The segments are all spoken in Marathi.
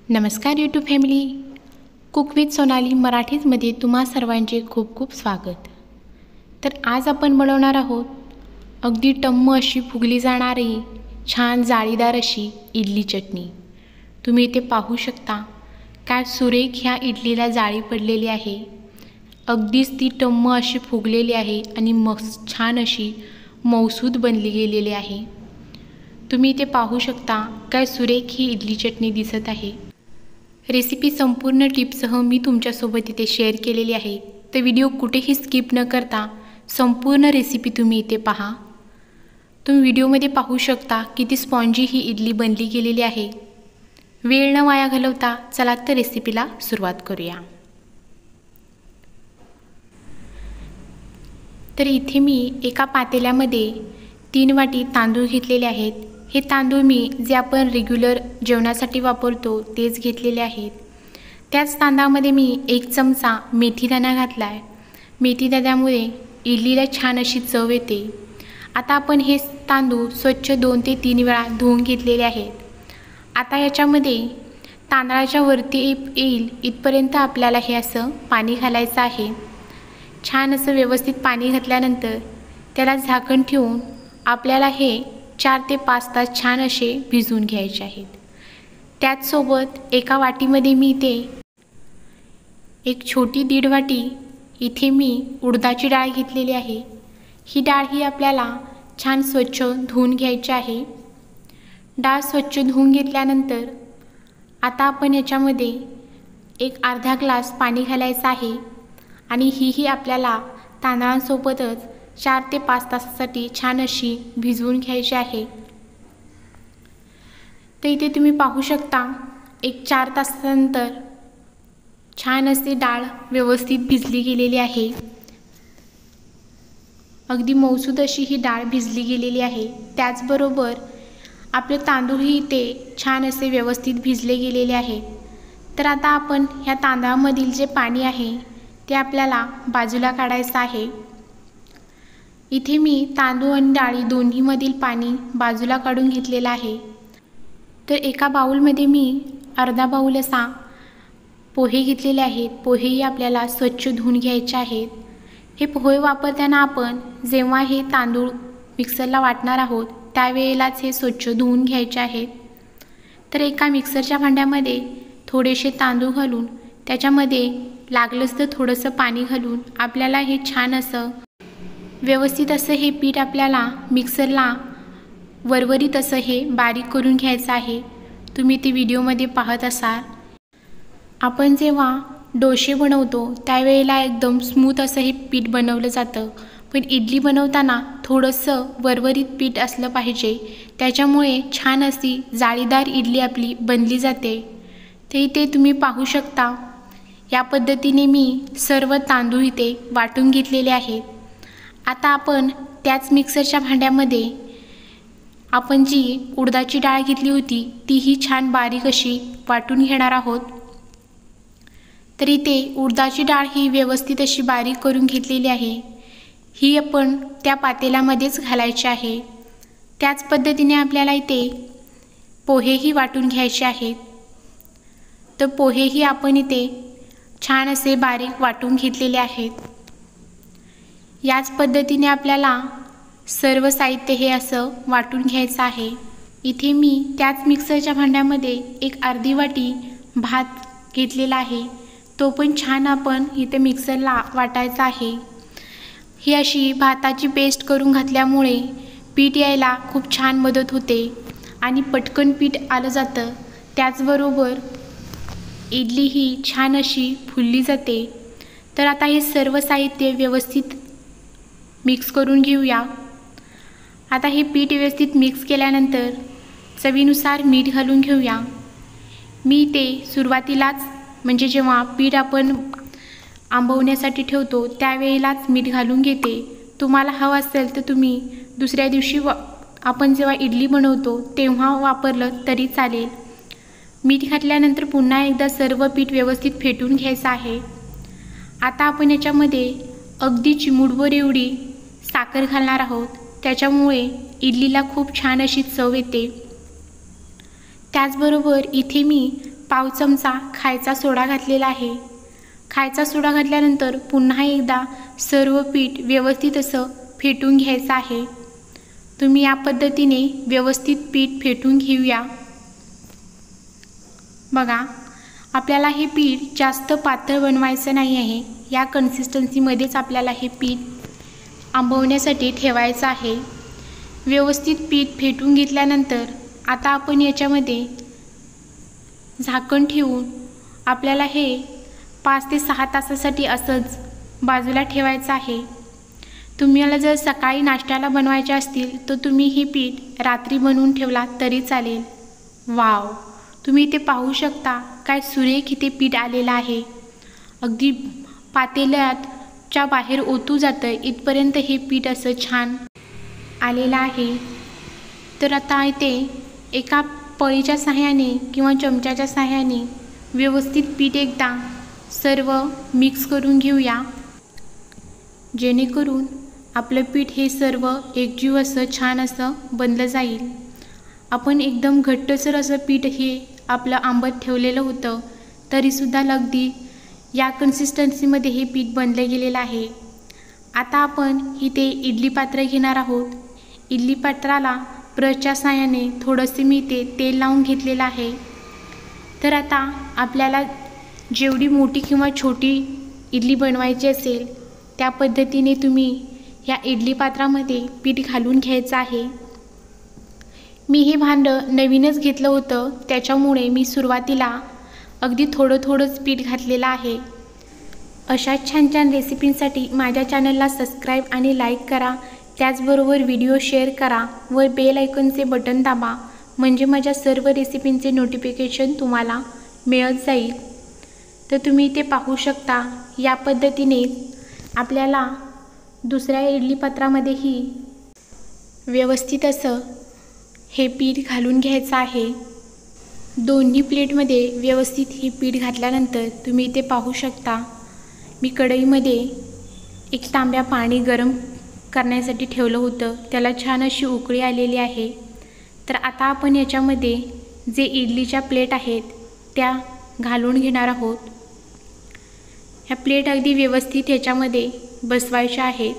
नमस्कार YouTube family, cook with Sonali मराठीमध्ये तुम्हा सर्वांचे खूप खूप स्वागत। तर आज आपण बनवणार आहोत अगदी टम्म अशी फुगली जाणारी छान जाळीदार अशी इडली चटणी। तुम्ही इथे पाहू शकता काय सुरेख ह्या इडलीला जाळी पडलेली आहे। अगदीच ती टम्म अशी फुगलेली आहे आणि मस्त छान अशी मौसूद बनली गेलेली आहे। तुम्ही इथे पाहू शकता काय सुरेख ही इडली चटणी दिसत आहे। रेसिपी संपूर्ण टिप्ससह मी तुमच्यासोबत इथे शेअर केलेली आहे, तर व्हिडिओ कुठेही स्किप न करता संपूर्ण रेसिपी तुम्ही इथे पहा। तुम्ही व्हिडिओमध्ये पाहू शकता किती स्पॉन्जी ही इडली बनली गेलेली आहे। वेळ न वाया घालवता चला तर रेसिपीला सुरुवात करूया। तर इथे मी एका पातेल्यामध्ये 3 वाटी तांदूळ घेतलेले आहेत। हे तांदूळ मी जे आपण रेग्युलर जेवणासाठी वापरतो तेच घेतलेले आहेत। त्याच तांदळामध्ये मी 1 चमचा मेथीदाणा घातला आहे। मेथीदाण्यामुळे इडलीला छान अशी चव येते। आता आपण हे तांदूळ स्वच्छ 2 ते 3 वेळा धुवून घेतलेले आहेत। आता याच्यामध्ये तांदळाच्या वरती येईल इथपर्यंत आपल्याला हे असं पाणी घालायचं आहे। छान असं व्यवस्थित पाणी घातल्यानंतर त्याला झाकण ठेवून आपल्याला हे 4 ते 5 तास छान असे भिजवून घ्यायचे आहेत। त्याचसोबत एका वाटीमध्ये मी इथे एक छोटी 1.5 वाटी इथे मी उडदाची डाळ घेतलेली आहे। ही डाळ ही आपल्याला छान स्वच्छ धुवून घ्यायची आहे। डाळ स्वच्छ धुवून घेतल्यानंतर आता आपण याच्यामध्ये एक अर्धा ग्लास पाणी घालायचं आहे आणि ही आपल्याला तांदळांसोबतच 4 ते 5 तासासाठी छान अशी भिजवून घ्यायची आहे। तर इथे तुम्ही पाहू शकता एक 4 तासानंतर छान अशी डाळ व्यवस्थित भिजली गेलेली आहे। अगदी मौसूद अशी ही डाळ भिजली गेलेली आहे। त्याचबरोबर आपले तांदूळही इथे छान असे व्यवस्थित भिजले गेलेले आहे। तर आता आपण ह्या तांदळामधील जे पाणी आहे ते आपल्याला बाजूला काढायचं आहे। इथे मी तांदूळ आणि डाळी दोन्हीमधील पाणी बाजूला काढून घेतलेलं आहे। तर एका बाउलमध्ये मी अर्धा बाउल असा पोहे घेतलेले आहेत। पोहेही आपल्याला स्वच्छ धुवून घ्यायचे आहेत। हे पोहे वापरताना आपण जेव्हा हे तांदूळ मिक्सरला वाटणार आहोत त्यावेळेलाच हे स्वच्छ धुवून घ्यायचे आहेत। तर एका मिक्सरच्या भांड्यामध्ये थोडेसे तांदूळ घालून त्याच्यामध्ये लागलंच तर थोडंसं पाणी घालून आपल्याला हे छान असं व्यवस्थित असं हे पीठ आपल्याला मिक्सरला वरवरीत असं हे बारीक करून घ्यायचं आहे। तुम्ही ते व्हिडिओमध्ये पाहत असाल। आपण जेव्हा डोसे बनवतो त्यावेळेला एकदम स्मूथ असं हे पीठ बनवलं जातं, पण इडली बनवताना थोडंसं वरवरीत पीठ असलं पाहिजे, त्याच्यामुळे छान अशी जाळीदार इडली आपली बनली जाते। तर इथे तुम्ही पाहू शकता या पद्धतीने मी सर्व तांदूळ इथे वाटून घेतलेले आहेत। आता आपण त्याच मिक्सरच्या भांड्यामध्ये आपण जी उडदाची डाळ घेतली होती तीही छान बारीक अशी वाटून घेणार आहोत। तर इथे उडदाची डाळ ही व्यवस्थित अशी बारीक करून घेतलेली आहे। ही आपण त्या पातेल्यामध्येच घालायची आहे। त्याच पद्धतीने आपल्याला इथे पोहेही वाटून घ्यायचे आहेत। तर पोहेही आपण इथे छान असे बारीक वाटून घेतलेले आहेत। याच पद्धतीने आपल्याला सर्व साहित्य हे असं वाटून घ्यायचं आहे। इथे मी त्याच मिक्सरच्या भांड्यामध्ये एक अर्धी वाटी भात घेतलेला आहे, तो पण छान आपण इथे मिक्सरला वाटायचा आहे। ही अशी भाताची पेस्ट करून घातल्यामुळे पीठ यायला खूप छान मदत होते आणि पटकन पीठ आलं जातं। त्याचबरोबर इडली ही छान अशी फुलली जाते। तर आता हे सर्व साहित्य व्यवस्थित मिक्स करून घेऊया। आता हे पीठ व्यवस्थित मिक्स केल्यानंतर चवीनुसार मीठ घालून घेऊया। मी ते सुरुवातीलाच म्हणजे जेव्हा पीठ आपण आंबवण्यासाठी ठेवतो त्यावेळेलाच मीठ घालून घेते। तुम्हाला हवं असेल तर तुम्ही दुसऱ्या दिवशी आपण जेव्हा इडली बनवतो तेव्हा वापरलं तरी चालेल। मीठ घातल्यानंतर पुन्हा एकदा सर्व पीठ व्यवस्थित फेटून घ्यायचं आहे। आता आपण याच्यामध्ये अगदी चिमूटभर एवढी साखर घालणार आहोत, त्याच्यामुळे इडलीला खूप छान अशी चव येते। त्याचबरोबर इथे मी पाव चमचा खायचा सोडा घातलेला आहे। खायचा सोडा घातल्यानंतर पुन्हा एकदा सर्व पीठ व्यवस्थित असं फेटून घ्यायचं आहे। तुम्ही या पद्धतीने व्यवस्थित पीठ फेटून घेऊया। बघा, आपल्याला हे पीठ जास्त पातळ बनवायचं नाही आहे। या कन्सिस्टन्सीमध्येच आपल्याला हे पीठ आंबवण्यासाठी ठेवायचं आहे। व्यवस्थित पीठ फेटून घेतल्यानंतर आता आपण याच्यामध्ये झाकण ठेवून आपल्याला हे 5 ते 6 तासासाठी असंच बाजूला ठेवायचं आहे। तुम्हाला जर सकाळी नाश्त्याला बनवायचे असतील तर तुम्ही हे पीठ रात्री बनवून ठेवला तरी चालेल। वाव, तुम्ही इथे पाहू शकता काय सुरेख इथे पीठ आलेलं आहे। अगदी पातेल्याच्या बाहेर ओतू जातं इथपर्यंत हे पीठ असं छान आलेलं आहे। तर आता इथे एका पळीच्या सहाय्याने किंवा चमच्याच्या सहाय्याने व्यवस्थित पीठ एकदा सर्व मिक्स करून घेऊया, जेणेकरून आपलं पीठ हे सर्व एकजीव असं छान असं बनलं जाईल। आपण एकदम घट्टसर असं पीठ हे आपलं आंबट ठेवलेलं होतं, तरीसुद्धा अगदी या कन्सिस्टन्सीमध्ये हे पीठ बनलं गेलेलं आहे। आता आपण इथे इडली पात्र घेणार आहोत। इडली पात्राला ब्रशच्या साहाय्याने थोडंसे मी इथे तेल लावून घेतलेलं आहे। तर आता आपल्याला जेवढी मोठी किंवा छोटी इडली बनवायची असेल त्या पद्धतीने तुम्ही या इडली पात्रामध्ये पीठ घालून घ्यायचं आहे। मी हे भांडं नवीनच घेतलं होतं, त्याच्यामुळे मी सुरुवातीला अगदी थोडंच पीठ घातलेलं आहे। अशा छान छान रेसिपींसाठी माझ्या चॅनलला सबस्क्राईब आणि लाईक करा, त्याचबरोबर व्हिडिओ शेअर करा व बेल आयकॉनचे बटन दाबा, म्हणजे माझ्या सर्व रेसिपींचे नोटिफिकेशन तुम्हाला मिळत जाईल। तर तुम्ही इथे पाहू शकता या पद्धतीने आपल्याला दुसऱ्या इडली पात्रामध्येही व्यवस्थित असं हे पीठ घालून घ्यायचं आहे। दोन्ही प्लेटमध्ये व्यवस्थित हे पीठ घातल्यानंतर तुम्ही इथे पाहू शकता मी कढईमध्ये एक तांब्या पाणी गरम करण्यासाठी ठेवलं होतं, त्याला छान अशी उकळी आलेली आहे। तर आता आपण याच्यामध्ये जे इडलीच्या प्लेट आहेत त्या घालून घेणार आहोत। ह्या प्लेट अगदी व्यवस्थित याच्यामध्ये बसवायच्या आहेत।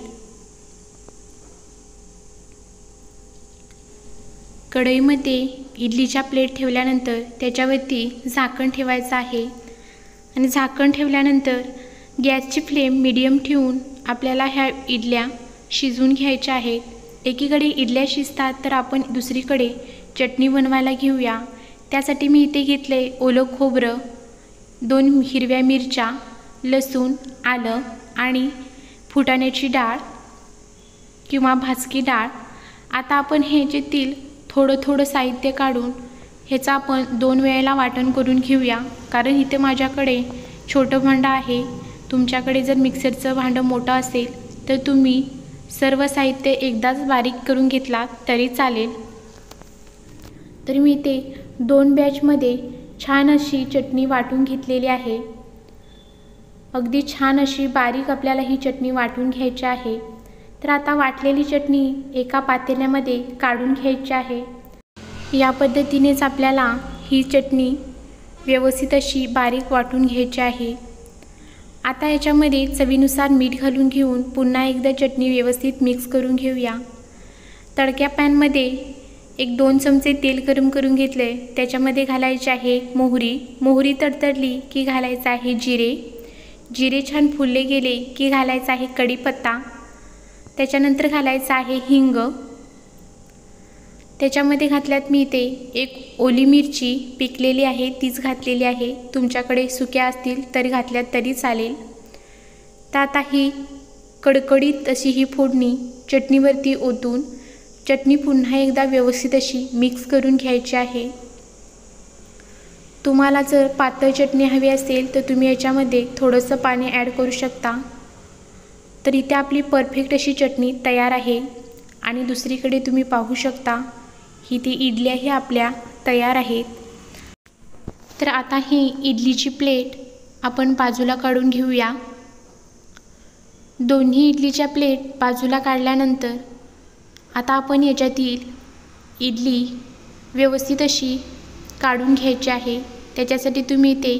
कढईमध्ये इडलीच्या प्लेट ठेवल्यानंतर त्याच्यावरती झाकण ठेवायचं आहे आणि झाकण ठेवल्यानंतर गॅसची फ्लेम मीडियम ठेवून आपल्याला ह्या इडल्या शिजवून घ्यायच्या आहेत। एकीकडे इडल्या शिजतात तर आपण दुसरीकडे चटणी बनवायला घेऊया। त्यासाठी मी इथे घेतले ओलं खोबरं, 2 हिरव्या मिरच्या, लसूण, आलं आणि फुटाण्याची डाळ किंवा भाजकी डाळ। आता आपण ह्याच्यातील थोडं साहित्य काढून ह्याचं आपण 2 वेळेला वाटण करून घेऊया, कारण इथे माझ्याकडे छोटं भांडं आहे। तुमच्याकडे जर मिक्सरचं भांडं मोठं असेल तर तुम्ही सर्व साहित्य एकदाच बारीक करून घेतलात तरी चालेल। तर मी इथे 2 बॅचमध्ये छान अशी चटणी वाटून घेतलेली आहे। अगदी छान अशी बारीक आपल्याला ही चटणी वाटून घ्यायची आहे। तर आता वाटलेली चटणी एका पातेल्यामध्ये काढून घ्यायची आहे। या पद्धतीनेच आपल्याला ही चटणी व्यवस्थित अशी बारीक वाटून घ्यायची आहे। आता याच्यामध्ये चवीनुसार मीठ घालून घेऊन पुन्हा एकदा चटणी व्यवस्थित मिक्स करून घेऊया। तडक्या पॅनमध्ये 1-2 चमचे तेल गरम करून घेतले, त्याच्यामध्ये घालायचे आहे मोहरी तडतडली की घालायचं आहे जिरे छान फुलले गेले की घालायचा आहे कढीपत्ता, त्याच्यानंतर घालायचं आहे हिंग, त्याच्यामध्ये घातल्यात मी इथे एक ओली मिरची पिकलेली आहे तीच घातलेली आहे, तुमच्याकडे सुक्या असतील तरी घातल्यात तरी चालेल। तर आता ही कडकडीत अशी ही फोडणी चटणीवरती ओतून चटणी पुन्हा एकदा व्यवस्थित अशी मिक्स करून घ्यायची आहे। तुम्हाला जर पातळ चटणी हवी असेल तर तुम्ही याच्यामध्ये थोडंसं पाणी ॲड करू शकता। तर इथे आपली परफेक्ट अशी चटणी तयार आहे आणि दुसरीकडे तुम्ही पाहू शकता इथे इडल्याही आपल्या तयार आहेत। तर आता ही इडलीची प्लेट आपण बाजूला काढून घेऊया। दोन्ही इडलीच्या प्लेट बाजूला काढल्यानंतर आता आपण याच्यातील इडली व्यवस्थित अशी काढून घ्यायची आहे। त्याच्यासाठी तुम्ही इथे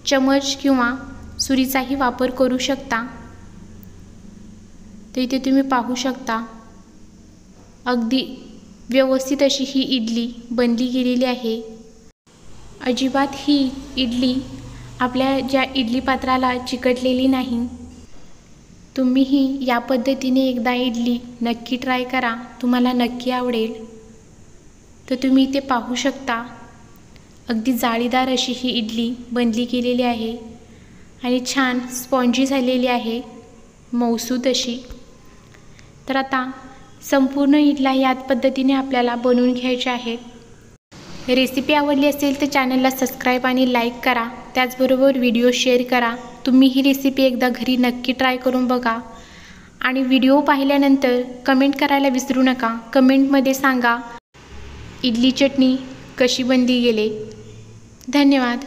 चमच किंवा सुरीचाही वापर करू शकता। तर इथे तुम्ही पाहू शकता अगदी व्यवस्थित अशी ही इडली बनली गेलेली आहे। अजिबात ही इडली आपल्या ज्या इडली पात्राला चिकटलेली नाही। तुम्हीही या पद्धतीने एकदा इडली नक्की ट्राय करा, तुम्हाला नक्की आवडेल। तर तुम्ही इथे पाहू शकता अगदी जाळीदार अशी ही इडली बनली गेलेली आहे आणि छान स्पॉन्जी झालेली आहे, मऊसूत अशी। तर आता संपूर्ण इडल्या याच पद्धतीने आपल्याला बनवून घ्यायच्या आहेत। रेसिपी आवडली असेल तर चॅनलला सबस्क्राईब आणि लाईक करा, त्याचबरोबर व्हिडिओ शेअर करा। तुम्ही ही रेसिपी एकदा घरी नक्की ट्राय करून बघा आणि व्हिडिओ पाहिल्यानंतर कमेंट करायला विसरू नका। कमेंटमध्ये सांगा इडली चटणी कशी बनली गेली। धन्यवाद।